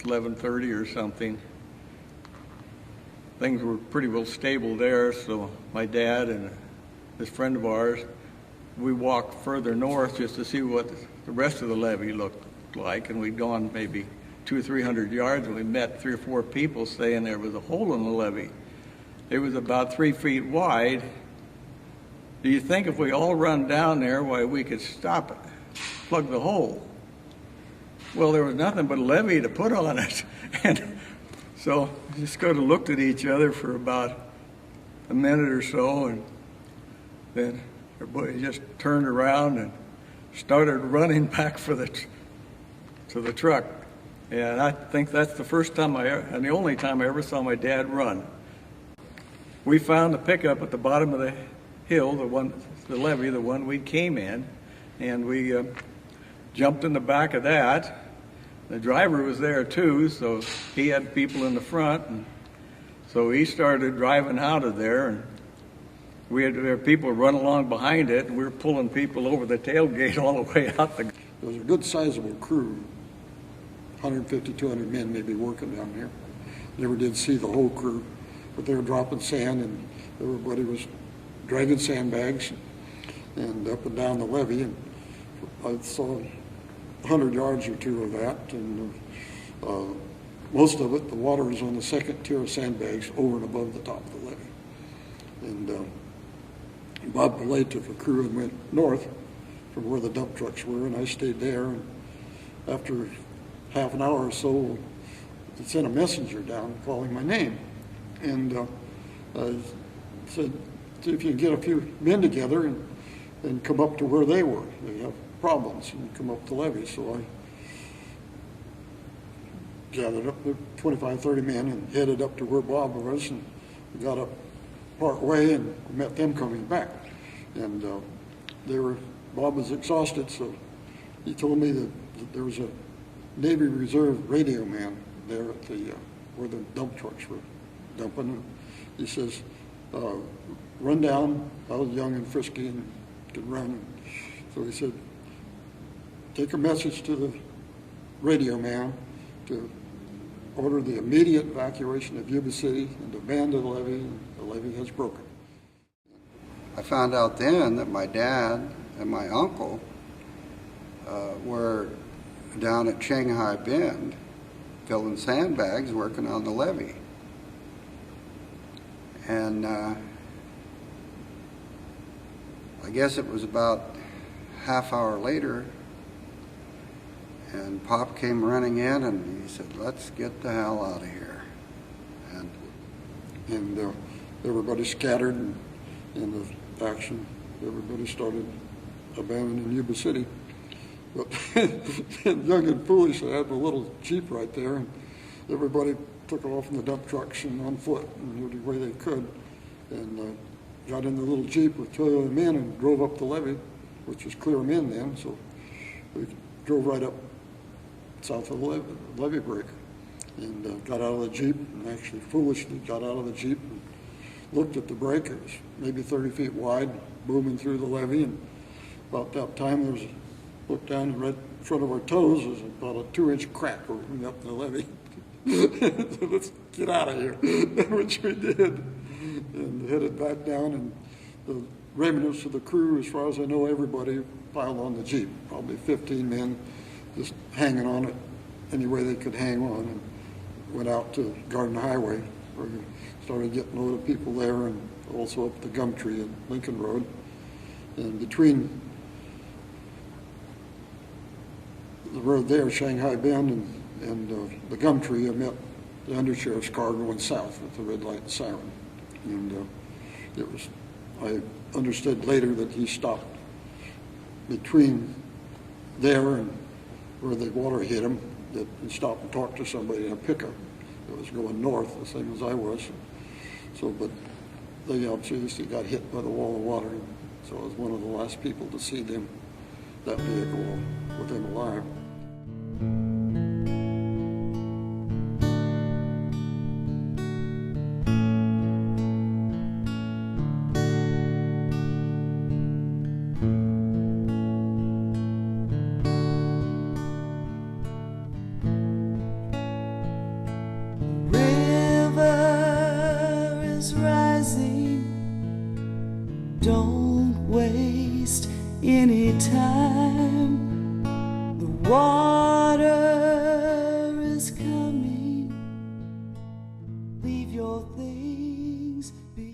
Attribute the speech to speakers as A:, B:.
A: 11:30 or something. Things were pretty well stable there, so my dad and this friend of ours, we walked further north just to see what the rest of the levee looked like, and we'd gone maybe 200 or 300 yards, and we met 3 or 4 people saying there was a hole in the levee. It was about 3 feet wide. Do you think if we all run down there, why we could stop it, plug the hole? Well, there was nothing but a levee to put on it. And so we just kind of looked at each other for about a minute or so, and then everybody just turned around and started running back to the truck. And I think that's the first time and the only time I ever saw my dad run. We found the pickup at the bottom of the hill, the levee, the one we came in, and we jumped in the back of that. The driver was there too, so he had people in the front, and so he started driving out of there, and there were people running along behind it, and we were pulling people over the tailgate all the way out.
B: It was a good sizable crew, 150, 200 men maybe working down there. Never did see the whole crew, but they were dropping sand, and everybody was dragging sandbags and up and down the levee, and I saw 100 yards or 2 of that, and most of it, the water was on the second tier of sandbags over and above the top of the levee. And Bob Belay took a crew and went north from where the dump trucks were, and I stayed there. And after half an hour or so, he sent a messenger down calling my name, and said, see if you can get a few men together and come up to where they were. They have problems and come up the levee. So I gathered up the 25, 30 men and headed up to where Bob was, and we got up part way and met them coming back. And Bob was exhausted, so he told me that there was a Navy Reserve radio man there at where the dump trucks were dumping. And he says, run down. I was young and frisky and could run. So he said, take a message to the radio man to order the immediate evacuation of Yuba City and to abandon the levee, and the levee has broken.
C: I found out then that my dad and my uncle were down at Shanghai Bend filling sandbags working on the levee. And I guess it was about half hour later, and Pop came running in and he said, let's get the hell out of here.
B: And everybody scattered, and in the action, everybody started abandoning Yuba City. But young and foolish, I had a little Jeep right there, and everybody took off in the dump trucks and on foot in the way they could, and got in the little Jeep with 2 other men and drove up the levee, which was clear men then, so we drove right up south of the levee break, and got out of the Jeep, and actually foolishly got out of the Jeep and looked at the break. It was maybe 30 feet wide, booming through the levee, and about that time looked down and right in front of our toes was about a 2-inch crack opening up in the levee. So let's get out of here, which we did, and headed back down, and the remnants of the crew, as far as I know, everybody piled on the Jeep, probably 15 men just hanging on it any way they could hang on, and went out to Garden Highway, where we started getting a load of people there, and also up the Gumtree and Lincoln Road. And between the road there, Shanghai Bend, and the Gumtree, I met the undersheriff's car going south with the red light and siren. And I understood later that he stopped between there and where the water hit him, and stopped and talked to somebody in a pickup that was going north, the same as I was. So, but they obviously got hit by the wall of water, so I was one of the last people to see that vehicle with them alive.
D: anytime the water is coming, leave your things behind.